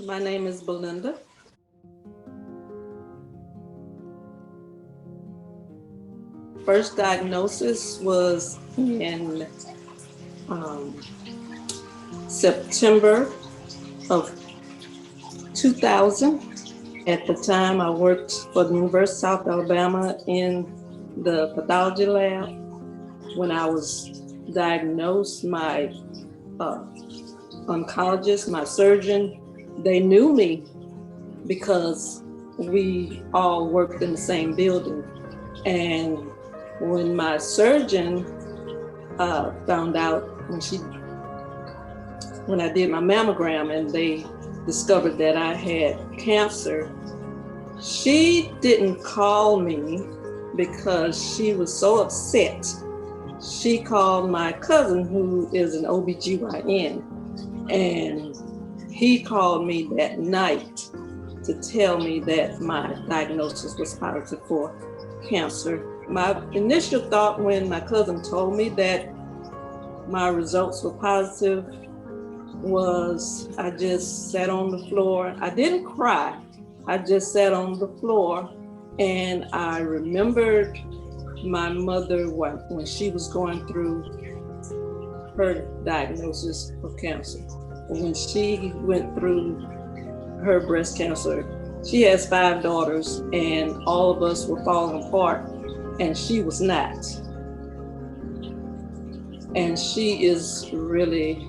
My name is Belinda. First diagnosis was in um, September of 2000. At the time, I worked for the University of South Alabama in the pathology lab. When I was diagnosed, my oncologist, my surgeon, they knew me because we all worked in the same building. And when my surgeon found out when I did my mammogram and they discovered that I had cancer, she didn't call me because she was so upset. She called my cousin, who is an OBGYN, and he called me that night to tell me that my diagnosis was positive for cancer. My initial thought when my cousin told me that my results were positive was I just sat on the floor. I didn't cry. I just sat on the floor, and I remembered my mother when she was going through her diagnosis of cancer. When she went through her breast cancer, she has 5 daughters, and all of us were falling apart, and she was not. And she is really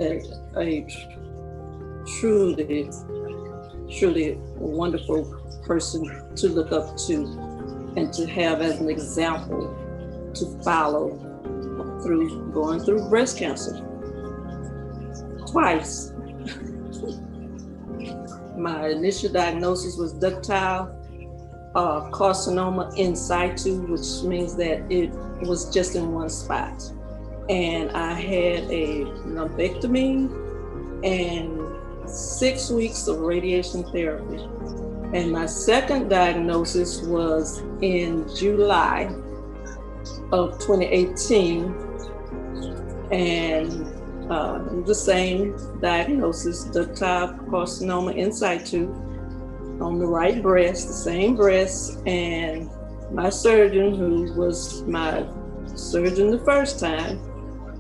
a truly wonderful person to look up to and to have as an example to follow through going through breast cancer twice. My initial diagnosis was ductile carcinoma in situ, which means that it was just in one spot. And I had a lumpectomy and 6 weeks of radiation therapy. And my second diagnosis was in July of 2018. And the same diagnosis, ductile carcinoma in situ on the right breast, the same breast. And my surgeon, who was my surgeon the first time,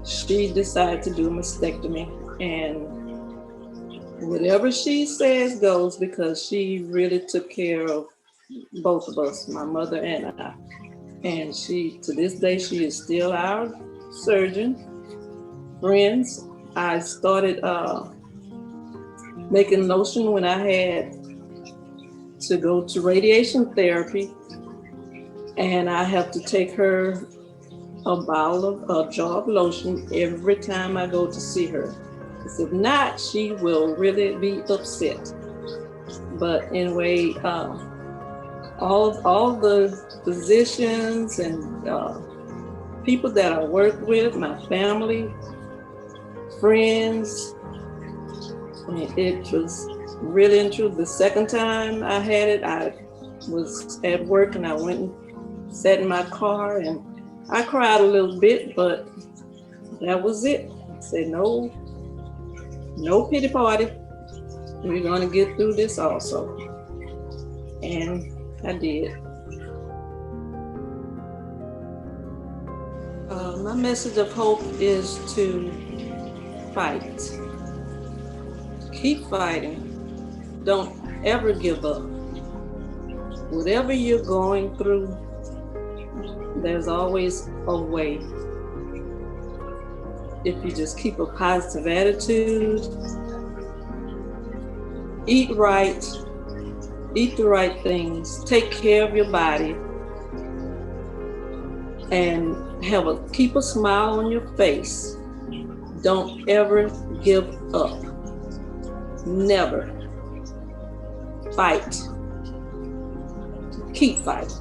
she decided to do a mastectomy. And whatever she says goes, because she really took care of both of us, my mother and I. And she, to this day, she is still our surgeon. Friends, I started making lotion when I had to go to radiation therapy, and I have to take her a jar of lotion every time I go to see her. Because if not, she will really be upset. But anyway, all the physicians and people that I work with, my family, friends, I mean, it was really and true. The second time I had it, I was at work and I went and sat in my car and I cried a little bit, but that was it. I said, no pity party. We're gonna get through this also. And I did. My message of hope is to fight. Keep fighting. Don't ever give up. Whatever you're going through, there's always a way. If you just keep a positive attitude, eat right, eat the right things, take care of your body, and keep a smile on your face. Don't ever give up. Never. Fight. Keep fighting.